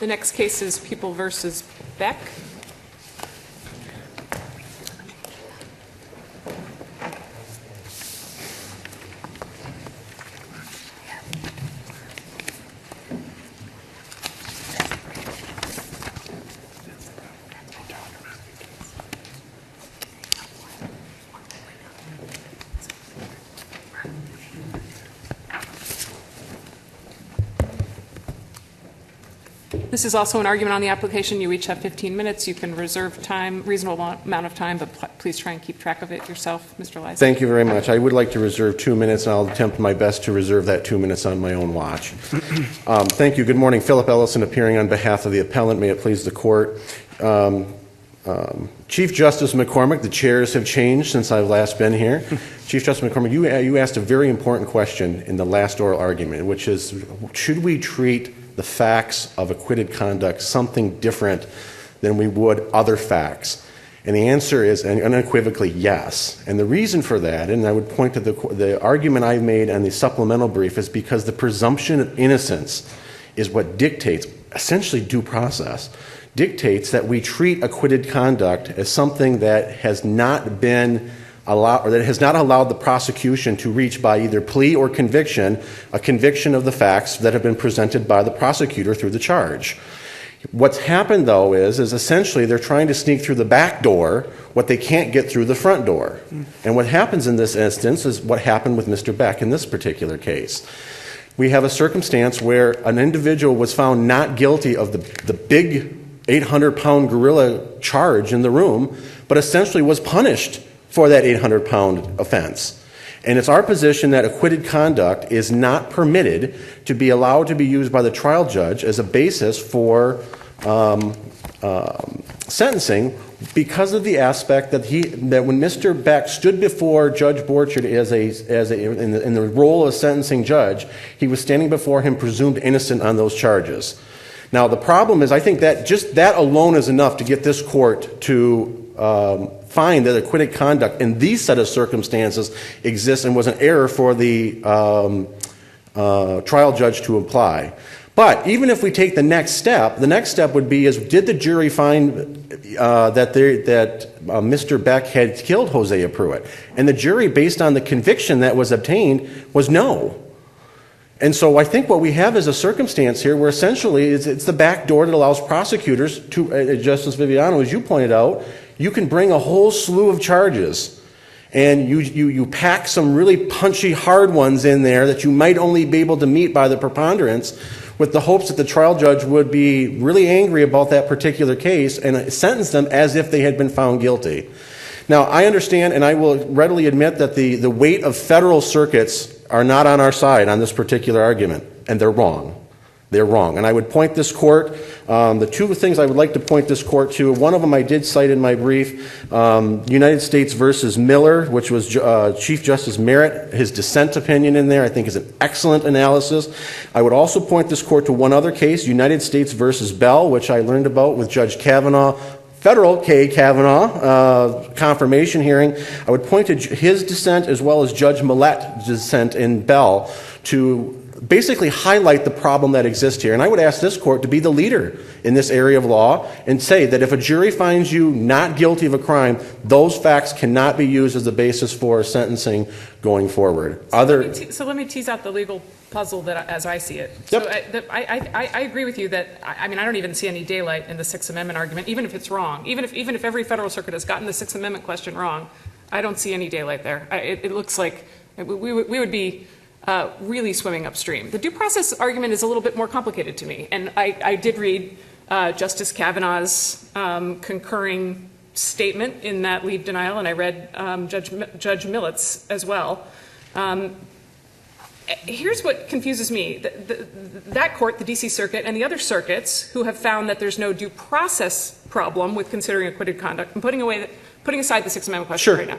The next case is People versus Beck. This is also an argument on the application. You each have 15 minutes. You can reserve time, reasonable amount of time, but please try and keep track of it yourself, Mr. Lysak. Thank you very much. I would like to reserve 2 minutes, and I'll attempt my best to reserve that 2 minutes on my own watch. Thank you. Good morning. Philip Ellison appearing on behalf of the appellant. May it please the court. Chief Justice McCormick, the chairs have changed since I've last been here. Chief Justice McCormick, you asked a very important question in the last oral argument, which is, should we treat the facts of acquitted conduct something different than we would other facts? And the answer is unequivocally yes. And the reason for that, and I would point to the argument I've made on the supplemental brief, is because the presumption of innocence is what dictates, essentially due process, dictates that we treat acquitted conduct as something that has not been allowed, or that has not allowed the prosecution to reach by either plea or conviction, a conviction of the facts that have been presented by the prosecutor through the charge. What's happened, though, is essentially they're trying to sneak through the back door what they can't get through the front door. And what happens in this instance is what happened with Mr. Beck in this particular case. We have a circumstance where an individual was found not guilty of the big 800-pound gorilla charge in the room, but essentially was punished for that 800-pound offense. And it's our position that acquitted conduct is not permitted to be allowed to be used by the trial judge as a basis for sentencing, because of the aspect that when Mr. Beck stood before Judge Borchard in the role of a sentencing judge, he was standing before him presumed innocent on those charges. Now, the problem is, I think that just that alone is enough to get this court to find that acquitted conduct in these set of circumstances exists and was an error for the trial judge to apply. But even if we take the next step would be did the jury find that Mr. Beck had killed Hosea Pruitt? And the jury, based on the conviction that was obtained, was no. And so I think what we have is a circumstance here where essentially it's the back door that allows prosecutors to, Justice Viviano, as you pointed out, you can bring a whole slew of charges and you pack some really punchy, hard ones in there that you might only be able to meet by the preponderance, with the hopes that the trial judge would be really angry about that particular case and sentence them as if they had been found guilty. Now, I understand, and I will readily admit that the weight of federal circuits are not on our side on this particular argument, and they're wrong. They're wrong. And I would point this court, the two things I would like to point this court to, one of them I did cite in my brief, United States versus Miller, which was Chief Justice Merritt, his dissent opinion in there, I think is an excellent analysis. I would also point this court to one other case, United States versus Bell, which I learned about with Judge Kavanaugh, Federal K. Kavanaugh confirmation hearing. I would point to his dissent as well as Judge Millett's dissent in Bell to basically highlight the problem that exists here. And I would ask this court to be the leader in this area of law and say that if a jury finds you not guilty of a crime, those facts cannot be used as the basis for sentencing going forward. So let me tease out the legal puzzle that as I see it. Yep. So I agree with you that, I don't even see any daylight in the Sixth Amendment argument, even if it's wrong. Even if every federal circuit has gotten the Sixth Amendment question wrong, I don't see any daylight there. It looks like we would be really swimming upstream. The due process argument is a little bit more complicated to me, and I did read Justice Kavanaugh's concurring statement in that leave denial, and I read Judge Millett's as well. Here's what confuses me. That court, the D.C. Circuit, and the other circuits who have found that there's no due process problem with considering acquitted conduct, and putting aside the Sixth Amendment question right now,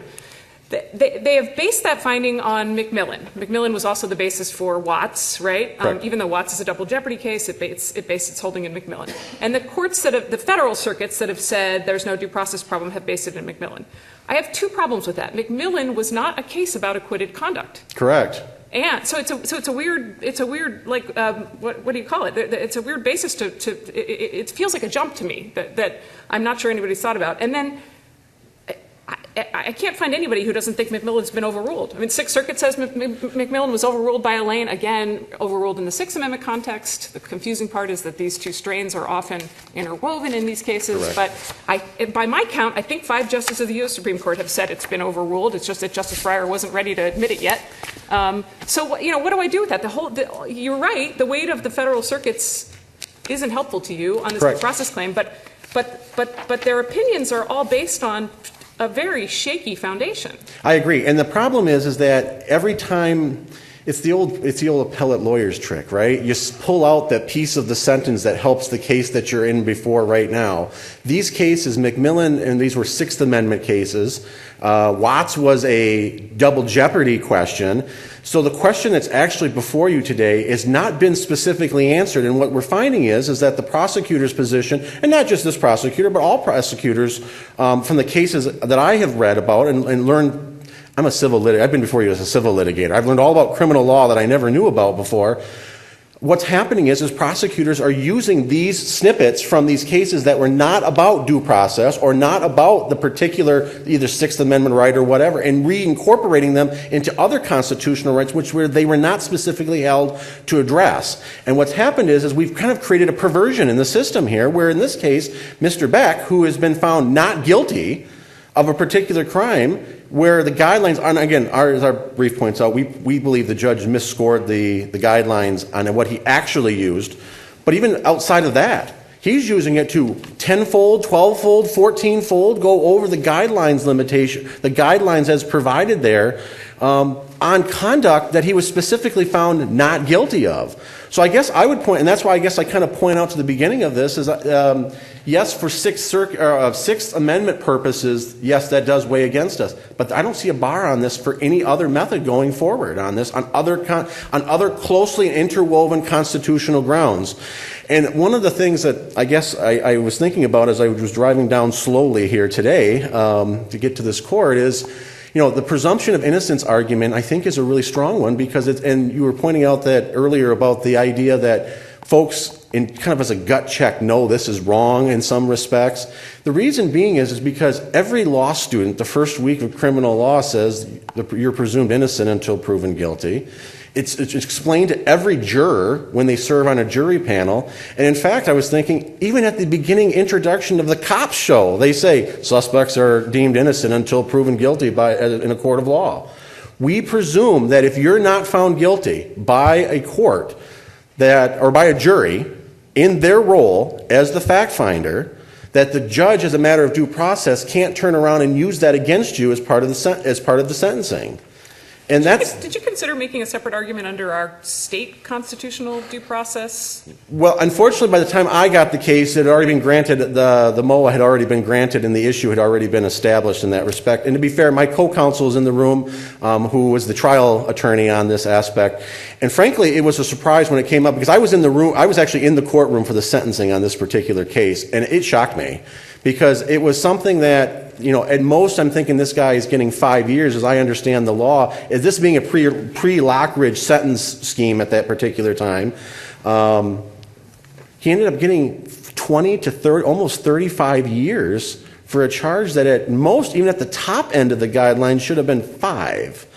they have based that finding on McMillan. McMillan was also the basis for Watts, right? Even though Watts is a double jeopardy case, it based its holding in McMillan. And the courts the federal circuits that have said there's no due process problem have based it in McMillan. I have two problems with that. McMillan was not a case about acquitted conduct. Correct. And so it's a weird like what do you call it? It's a weird basis it feels like a jump to me that I'm not sure anybody's thought about. And then I can't find anybody who doesn't think McMillan's been overruled. I mean, Sixth Circuit says McMillan was overruled by Elaine. Again, overruled in the Sixth Amendment context. The confusing part is that these two strains are often interwoven in these cases. Correct. But by my count, I think 5 justices of the U.S. Supreme Court have said it's been overruled. It's just that Justice Breyer wasn't ready to admit it yet. So what do I do with that? You're right. The weight of the federal circuits isn't helpful to you on this due process claim. But their opinions are all based on a very shaky foundation. I agree. And the problem is that every time, it's the old appellate lawyer's trick, right? You pull out that piece of the sentence that helps the case that you're in before right now. These cases, McMillan, and these were Sixth Amendment cases. Watts was a double jeopardy question. So the question that's actually before you today has not been specifically answered. And what we're finding is that the prosecutor's position, and not just this prosecutor, but all prosecutors from the cases that I have read about and learned. I'm a civil litigator. I've been before you as a civil litigator. I've learned all about criminal law that I never knew about before. What's happening is prosecutors are using these snippets from these cases that were not about due process or not about the particular either Sixth Amendment right or whatever, and reincorporating them into other constitutional rights they were not specifically held to address. And what's happened is we've kind of created a perversion in the system here, where in this case, Mr. Beck, who has been found not guilty of a particular crime, where the guidelines, and again, as our brief points out, we believe the judge misscored the guidelines on what he actually used. But even outside of that, he's using it to 10-fold, 12-fold, 14-fold go over the guidelines limitation, the guidelines as provided there on conduct that he was specifically found not guilty of. So I guess I would point, and that's why I guess I kind of point out to the beginning of this, is yes, for Sixth Amendment purposes, yes, that does weigh against us. But I don't see a bar on this for any other method going forward on this, on other closely interwoven constitutional grounds. And one of the things that I guess I was thinking about as I was driving down slowly here today to get to this court is, the presumption of innocence argument, I think, is a really strong one because and you were pointing out that earlier about the idea that folks, in kind of as a gut check, know this is wrong in some respects. The reason being is because every law student, the first week of criminal law says you're presumed innocent until proven guilty. It's explained to every juror when they serve on a jury panel. And in fact, I was thinking, even at the beginning introduction of the cops show, they say suspects are deemed innocent until proven guilty in a court of law. We presume that if you're not found guilty by a court or by a jury in their role as the fact finder, that the judge, as a matter of due process, can't turn around and use that against you as part of the sentencing. And did you consider making a separate argument under our state constitutional due process? Well, unfortunately, by the time I got the case, it had already been granted, the MOA had already been granted, and the issue had already been established in that respect. And to be fair, my co-counsel is in the room, who was the trial attorney on this aspect. And frankly, it was a surprise when it came up, because I was in the room, I was actually in the courtroom for the sentencing on this particular case, and it shocked me. Because it was something that, at most I'm thinking this guy is getting 5 years, as I understand the law. Is this being a pre-Lockridge sentence scheme at that particular time? He ended up getting 20 to 30, almost 35 years for a charge that at most, even at the top end of the guidelines, should have been 5.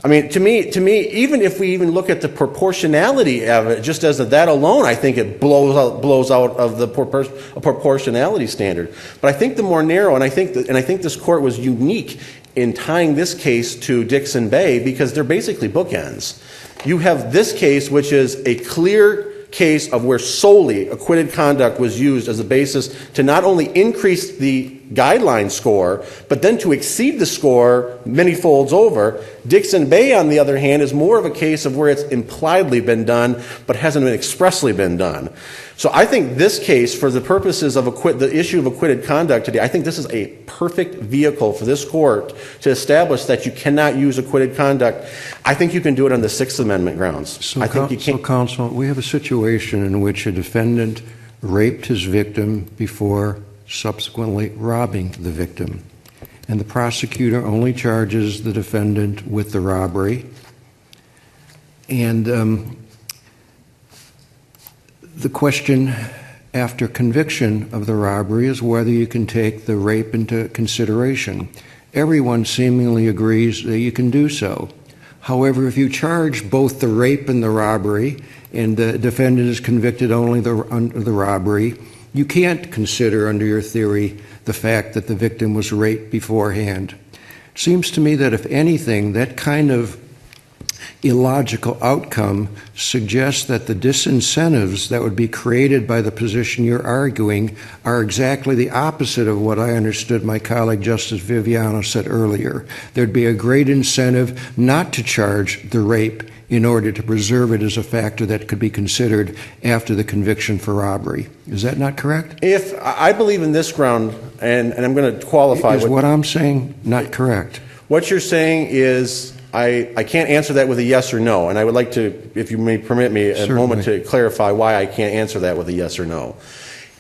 I mean, to me, even if we even look at the proportionality of it, just as that alone, I think it blows out of the proportionality standard. But I think the more narrow, and I think this court was unique in tying this case to Dixon Bay because they're basically bookends. You have this case, which is a clear case of where solely acquitted conduct was used as a basis to not only increase the guideline score, but then to exceed the score many folds over. Dixon Bay, on the other hand, is more of a case of where it's impliedly been done, but hasn't been expressly been done. So I think this case, for the purposes of the issue of acquitted conduct today, I think this is a perfect vehicle for this court to establish that you cannot use acquitted conduct. I think you can do it on the Sixth Amendment grounds. So, counsel, we have a situation in which a defendant raped his victim before subsequently robbing the victim. And the prosecutor only charges the defendant with the robbery. And the question after conviction of the robbery is whether you can take the rape into consideration. Everyone seemingly agrees that you can do so. However, if you charge both the rape and the robbery, and the defendant is convicted only under the robbery, you can't consider under your theory the fact that the victim was raped beforehand. It seems to me that if anything, that kind of illogical outcome suggests that the disincentives that would be created by the position you're arguing are exactly the opposite of what I understood my colleague Justice Viviano said earlier. There'd be a great incentive not to charge the rape in order to preserve it as a factor that could be considered after the conviction for robbery. Is that not correct? If I believe in this ground, and I'm going to qualify. Is what I'm saying not correct? What you're saying is I can't answer that with a yes or no, and I would like to, if you may permit me, a moment to clarify why I can't answer that with a yes or no.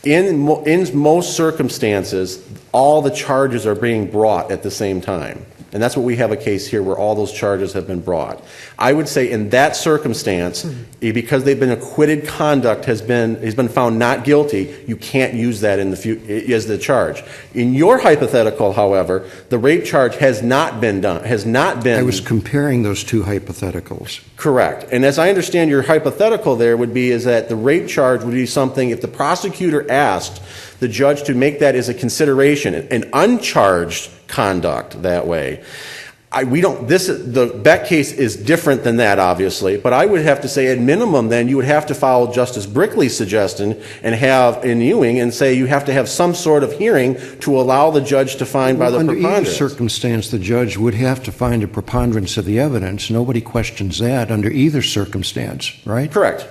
In most circumstances, all the charges are being brought at the same time. And that's what we have a case here where all those charges have been brought. I would say in that circumstance, because they've been acquitted, conduct has been found not guilty, you can't use that in as the charge. In your hypothetical, however, the rape charge has not been done. I was comparing those two hypotheticals. Correct. And as I understand your hypothetical there would be is that the rape charge would be something if the prosecutor asked the judge to make that as a consideration, an uncharged conduct that way. The Beck case is different than that, obviously, but I would have to say at minimum then you would have to follow Justice Brickley's suggestion and have in Ewing and say you have to have some sort of hearing to allow the judge to find by the preponderance. Under either circumstance, the judge would have to find a preponderance of the evidence. Nobody questions that under either circumstance, right? Correct.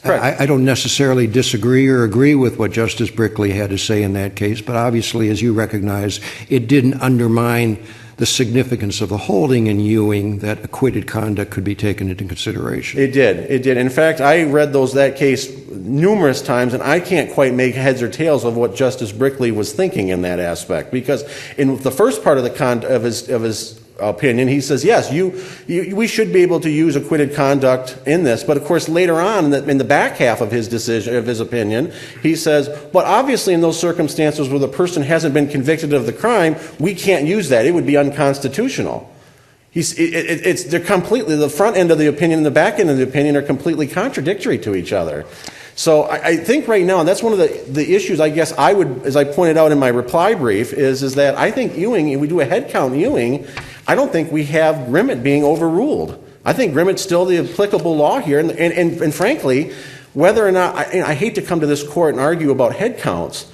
I don't necessarily disagree or agree with what Justice Brickley had to say in that case, but obviously, as you recognize, it didn't undermine the significance of the holding in Ewing that acquitted conduct could be taken into consideration. It did. In fact, I read that case numerous times, and I can't quite make heads or tails of what Justice Brickley was thinking in that aspect, because in the first part of his opinion, he says, yes, we should be able to use acquitted conduct in this. But of course, later on, in the back half of his decision, of his opinion, he says, but obviously in those circumstances where the person hasn't been convicted of the crime, we can't use that. It would be unconstitutional. They're completely, the front end of the opinion and the back end of the opinion are completely contradictory to each other. So I think right now, and that's one of the issues I guess I would, as I pointed out in my reply brief, is that I think Ewing, if we do a head count Ewing, I don't think we have Grimmett being overruled. I think Grimmett's still the applicable law here, and frankly, whether or not, I hate to come to this court and argue about head counts,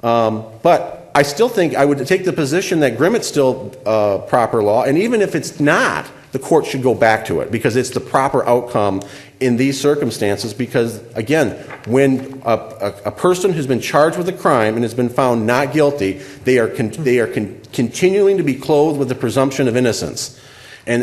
but I still think I would take the position that Grimmett's still proper law, and even if it's not, the court should go back to it because it's the proper outcome in these circumstances because, again, when a person who's been charged with a crime and has been found not guilty, they are continuing to be clothed with the presumption of innocence. And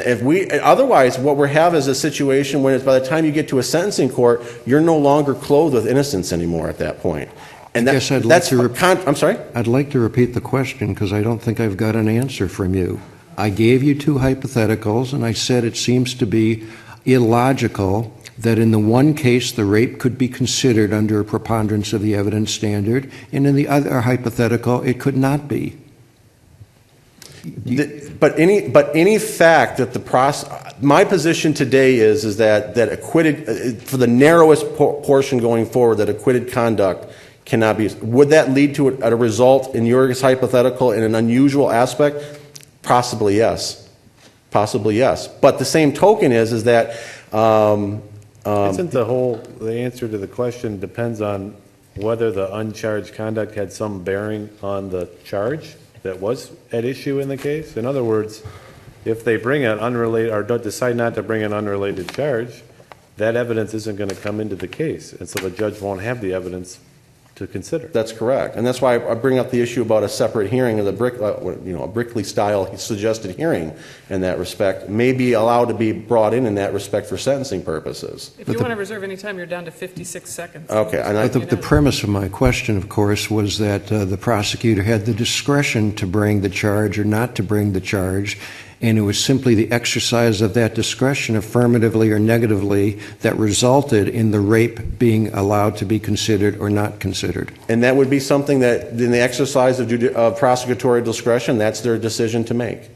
otherwise, what we have is a situation when by the time you get to a sentencing court, you're no longer clothed with innocence anymore at that point. And I'm sorry? I'd like to repeat the question because I don't think I've got an answer from you. I gave you two hypotheticals, and I said it seems to be illogical that in the one case the rape could be considered under a preponderance of the evidence standard, and in the other hypothetical it could not be. But any fact that my position today is that acquitted, for the narrowest portion going forward, that acquitted conduct cannot be. Would that lead to a result in your hypothetical in an unusual aspect? Possibly yes. But the same token is that isn't the answer to the question depends on whether the uncharged conduct had some bearing on the charge that was at issue in the case? In other words, if they bring an unrelated or decide not to bring an unrelated charge, that evidence isn't going to come into the case, and so the judge won't have the evidence to consider. That's correct, and that's why I bring up the issue about a separate hearing of the a Brickley-style suggested hearing in that respect may be allowed to be brought in that respect for sentencing purposes. If you want to reserve any time, you're down to 56 seconds. Okay, and but the premise of my question, of course, was that the prosecutor had the discretion to bring the charge or not to bring the charge, and it was simply the exercise of that discretion, affirmatively or negatively, that resulted in the rape being allowed to be considered or not considered. And that would be something that, in the exercise of prosecutorial discretion, that's their decision to make.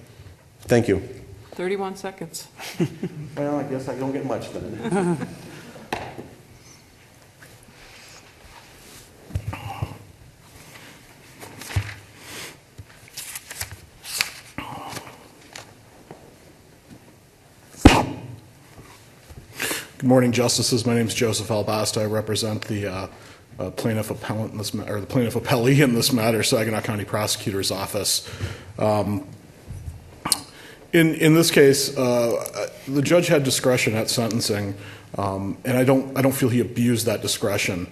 Thank you. 31 seconds. Well, I guess I don't get much then. Good morning, Justices. My name is Joseph Albasta. I represent the plaintiff appellant in this or the plaintiff appellee in this matter, Saginaw County Prosecutor's Office. In this case, the judge had discretion at sentencing, and I don't feel he abused that discretion.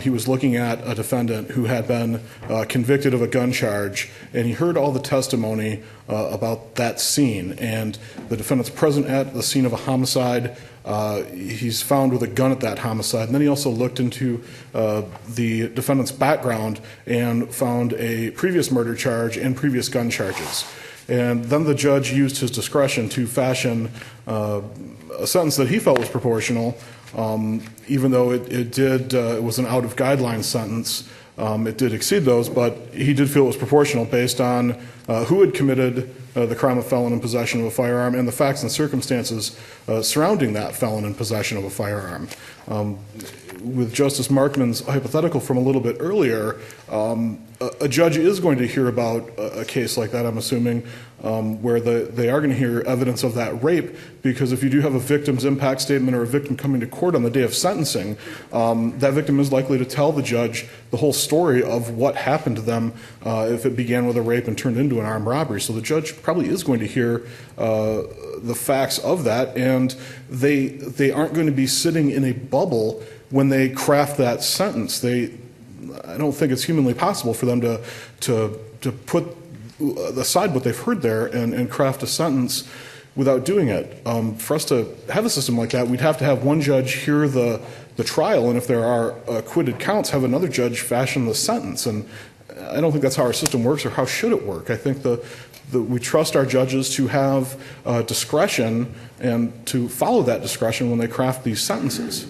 He was looking at a defendant who had been convicted of a gun charge, and he heard all the testimony about that scene. And the defendant's present at the scene of a homicide. He's found with a gun at that homicide. And then he also looked into the defendant's background and found a previous murder charge and previous gun charges. And then the judge used his discretion to fashion a sentence that he felt was proportional, even though it was an out-of-guideline sentence. It did exceed those, but he did feel it was proportional based on who had committed the crime of felon in possession of a firearm and the facts and circumstances surrounding that felon in possession of a firearm. With Justice Markman's hypothetical from a little bit earlier, a judge is going to hear about a case like that, I'm assuming, where they are going to hear evidence of that rape, because if you do have a victim's impact statement or a victim coming to court on the day of sentencing, that victim is likely to tell the judge the whole story of what happened to them if it began with a rape and turned into an armed robbery. So the judge probably is going to hear the facts of that, and they aren't going to be sitting in a bubble when they craft that sentence. I don't think it's humanly possible for them to put aside what they've heard there and craft a sentence without doing it. For us to have a system like that, we'd have to have one judge hear the trial, and if there are acquitted counts, have another judge fashion the sentence. And I don't think that's how our system works, or how should it work. I think we trust our judges to have discretion and to follow that discretion when they craft these sentences.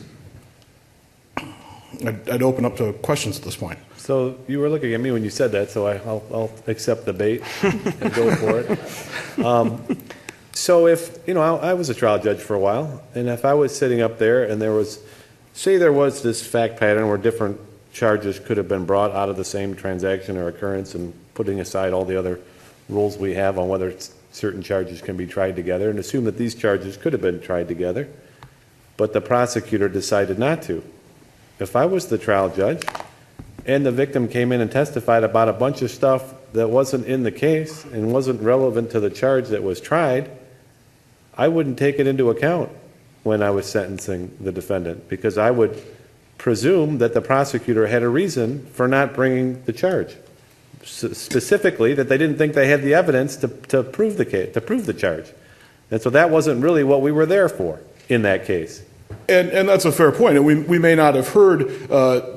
I'd open up to questions at this point. So you were looking at me when you said that, so I'll accept the bait and go for it. So if, I was a trial judge for a while, and if I was sitting up there and there was this fact pattern where different charges could have been brought out of the same transaction or occurrence, and putting aside all the other rules we have on whether certain charges can be tried together, and assume that these charges could have been tried together, but the prosecutor decided not to. If I was the trial judge and the victim came in and testified about a bunch of stuff that wasn't in the case and wasn't relevant to the charge that was tried, I wouldn't take it into account when I was sentencing the defendant, because I would presume that the prosecutor had a reason for not bringing the charge. Specifically, that they didn't think they had the evidence to prove the case, to prove the charge. And so that wasn't really what we were there for in that case. And that's a fair point. And we may not have heard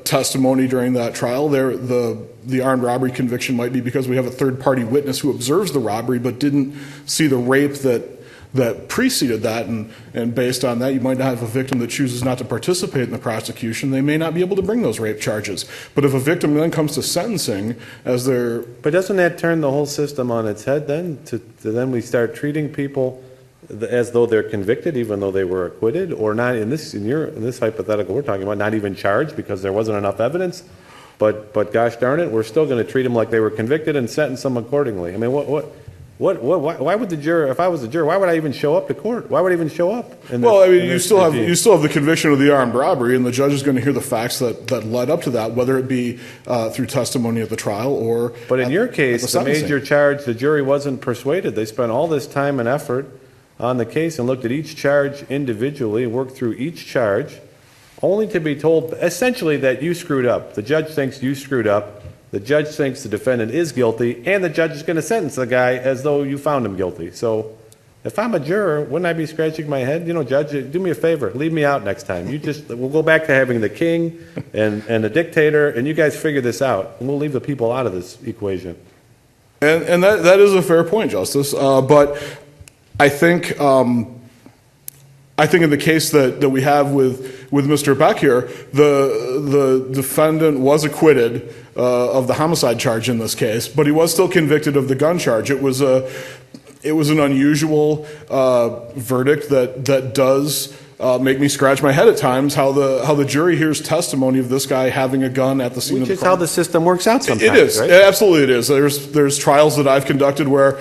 testimony during that trial. The armed robbery conviction might be because we have a third-party witness who observes the robbery but didn't see the rape that preceded that. And based on that, you might not have a victim that chooses not to participate in the prosecution. They may not be able to bring those rape charges. But if a victim then comes to sentencing as their... But doesn't that turn the whole system on its head then? Then we start treating people as though they're convicted, even though they were acquitted, or not in this hypothetical we're talking about, not even charged because there wasn't enough evidence. But gosh darn it, we're still going to treat them like they were convicted and sentence them accordingly. I mean, why would the juror? If I was the juror, why would I even show up to court? Why would I even show up? You still have the conviction of the armed robbery, and the judge is going to hear the facts that led up to that, whether it be through testimony at the trial or. But in your case, the major charge, the jury wasn't persuaded. They spent all this time and effort on the case and looked at each charge individually, worked through each charge, only to be told essentially that you screwed up. The judge thinks you screwed up. The judge thinks the defendant is guilty, and the judge is going to sentence the guy as though you found him guilty. So if I'm a juror, wouldn't I be scratching my head? Judge, do me a favor. Leave me out next time. We'll go back to having the king and the dictator, and you guys figure this out, and we'll leave the people out of this equation. And that is a fair point, Justice. But I think in the case that we have with Mr. Beck here, the defendant was acquitted of the homicide charge in this case, but he was still convicted of the gun charge. It was an unusual verdict that does make me scratch my head at times. How the jury hears testimony of this guy having a gun at the scene of the Which is crime. how the system works out sometimes, It is. right? Absolutely it is. There's trials that I've conducted where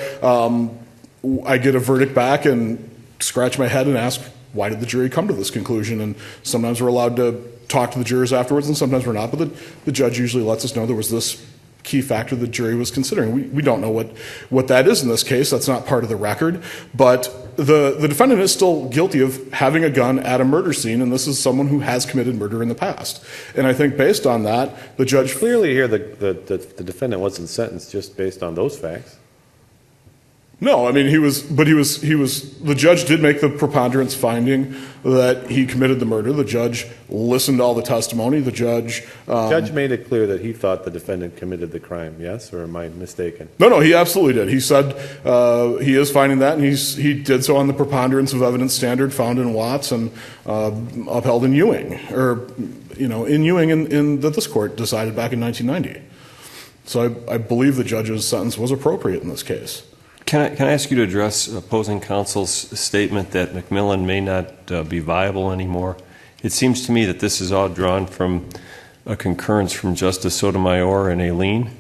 I get a verdict back and scratch my head and ask, why did the jury come to this conclusion? And sometimes we're allowed to talk to the jurors afterwards, and sometimes we're not. But the judge usually lets us know there was this key factor the jury was considering. We don't know what that is in this case. That's not part of the record. But the defendant is still guilty of having a gun at a murder scene, and this is someone who has committed murder in the past. And I think based on that, the judge... Clearly here, the defendant wasn't sentenced just based on those facts. No, I mean, the judge did make the preponderance finding that he committed the murder. The judge listened to all the testimony. The judge Made it clear that he thought the defendant committed the crime, yes? Or am I mistaken? No, he absolutely did. He said he is finding that, and he did so on the preponderance of evidence standard found in Watts and upheld in Ewing, in Ewing that this court decided back in 1990. So I believe the judge's sentence was appropriate in this case. Can I ask you to address opposing counsel's statement that McMillan may not be viable anymore? It seems to me that this is all drawn from a concurrence from Justice Sotomayor and Aileen,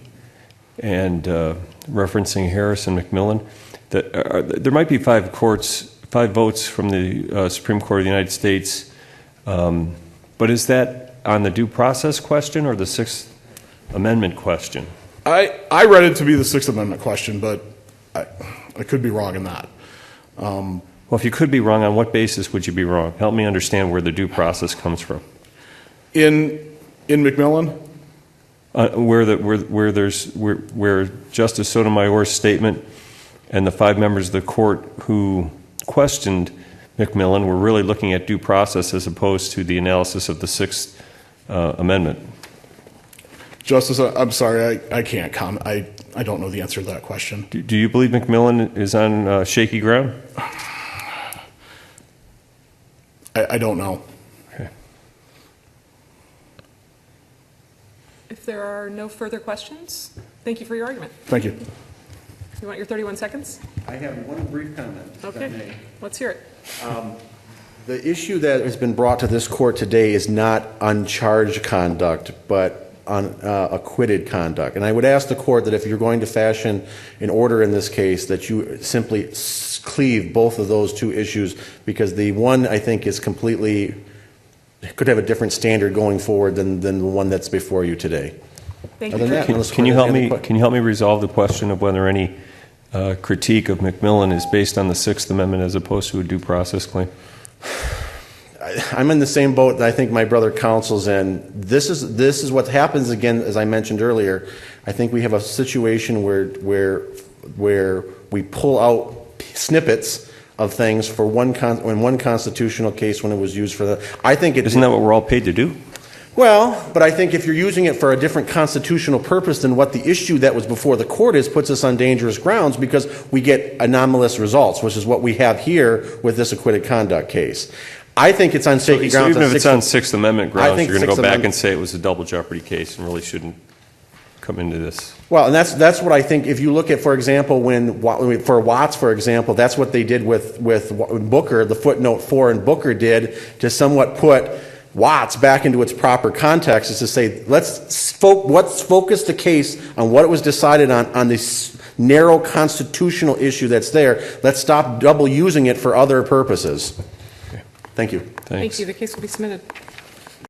and referencing Harris and McMillan. That there might be five votes from the Supreme Court of the United States, but is that on the due process question or the Sixth Amendment question? I read it to be the Sixth Amendment question, but I could be wrong in that. Well, if you could be wrong, on what basis would you be wrong? Help me understand where the due process comes from. In McMillan? Where Justice Sotomayor's statement and the five members of the court who questioned McMillan were really looking at due process as opposed to the analysis of the Sixth Amendment. Justice, I'm sorry, I can't comment. I don't know the answer to that question. Do you believe McMillan is on shaky ground? I don't know. Okay. If there are no further questions, thank you for your argument. Thank you. You want your 31 seconds? I have one brief comment. if I Okay, may. let's hear it. The issue that has been brought to this court today is not uncharged conduct, but on acquitted conduct. And I would ask the court that if you're going to fashion an order in this case, that you simply cleave both of those two issues, because the one, I think, is completely, could have a different standard going forward than the one that's before you today. Thank Other you. than that, unless Can you the court help has any me? Can you help me resolve the question of whether any critique of McMillan is based on the Sixth Amendment as opposed to a due process claim? I'm in the same boat that I think my brother counsel's in. This is what happens again, as I mentioned earlier. I think we have a situation where we pull out snippets of things for one constitutional case when it was used for the. I think Isn't that what we're all paid to do? Well, but I think if you're using it for a different constitutional purpose than what the issue that was before the court is, puts us on dangerous grounds, because we get anomalous results, which is what we have here with this acquitted conduct case. I think it's on shaky So grounds. even if it's on Sixth Amendment grounds, think you're going to Sixth go back Amendment- and say it was a double jeopardy case and really shouldn't come into this. Well, and that's what I think. If you look at, for example, for Watts, for example, that's what they did with Booker. The footnote 4 in Booker did to somewhat put Watts back into its proper context, is to say let's focus the case on what it was decided on this narrow constitutional issue that's there. Let's stop double using it for other purposes. Okay. Thank you. Thanks. Thank you. The case will be submitted.